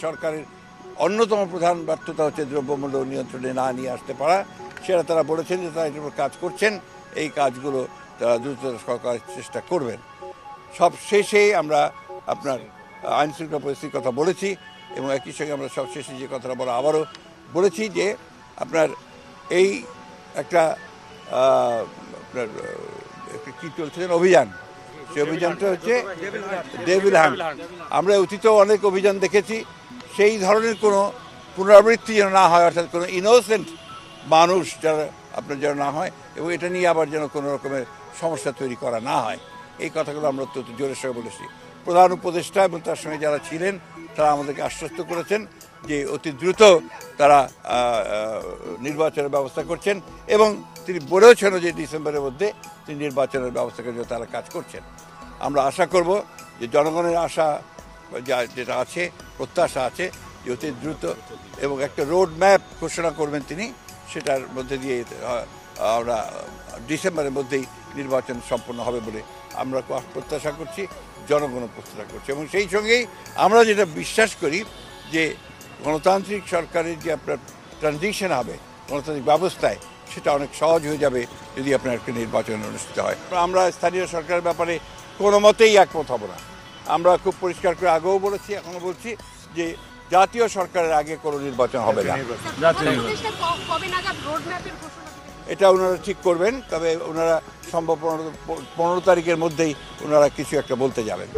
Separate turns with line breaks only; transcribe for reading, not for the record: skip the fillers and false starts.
সরকারের অন্যতম প্রধান ব্যর্থতা হচ্ছে দ্রব্যমূল্য নিয়ন্ত্রণে না নিয়ে আসতে পারা। সেটা তারা বলেছেন যে তারা এটার উপর কাজ করছেন, এই কাজগুলো তারা দ্রুততর করার চেষ্টা করবেন। সব শেষে আমরা আপনার আইন শৃঙ্খলা পরিস্থিতির কথা বলেছি এবং একই সঙ্গে আমরা সব শেষে যে কথাটা বলা আবারও বলেছি যে আপনার এই একটা আপনার কী চলছিলেন অভিযান, সেই অভিযানটা হচ্ছে ডেভিল হান্ট। আমরা অতীতেও অনেক অভিযান দেখেছি, সেই ধরনের কোনো পুনরাবৃত্তি যেন না হয়, অর্থাৎ কোনো ইনোসেন্ট মানুষ যারা আপনার যেন না হয় এবং এটা নিয়ে আবার যেন কোনো রকমের সমস্যা তৈরি করা না হয়, এই কথাগুলো আমরা অত্যন্ত জোরের সঙ্গে বলেছি। প্রধান উপদেষ্টা এবং তার সঙ্গে যারা ছিলেন তারা আমাদেরকে আশ্বস্ত করেছেন যে অতি দ্রুত তারা নির্বাচনের ব্যবস্থা করছেন এবং তিনি বলেওছেন যে ডিসেম্বরের মধ্যে তিনি নির্বাচনের ব্যবস্থা করার জন্য তারা কাজ করছেন। আমরা আশা করব যে জনগণের আশা যেটা আছে, প্রত্যাশা আছে যে অতি দ্রুত এবং একটা রোড ম্যাপ ঘোষণা করবেন তিনি, সেটার মধ্যে দিয়ে আমরা ডিসেম্বরের মধ্যেই নির্বাচন সম্পন্ন হবে বলে আমরা প্রত্যাশা করছি, জনগণ প্রত্যাশা করছে। এবং সেই সঙ্গেই আমরা যেটা বিশ্বাস করি যে গণতান্ত্রিক সরকারের যে আপনার ট্রানজিশন হবে গণতান্ত্রিক ব্যবস্থায়, সেটা অনেক সহজ হয়ে যাবে যদি আপনার একটা নির্বাচন অনুষ্ঠিত হয়। আমরা স্থানীয় সরকারের ব্যাপারে কোনো মতেই একমত হব না। আমরা খুব পরিষ্কার করে আগেও বলেছি, এখনও বলছি যে জাতীয় সরকারের আগে কোনো নির্বাচন হবে না। এটা ওনারা ঠিক করবেন, তবে ওনারা সম্ভব 15 তারিখের মধ্যেই ওনারা কিছু একটা বলতে যাবেন।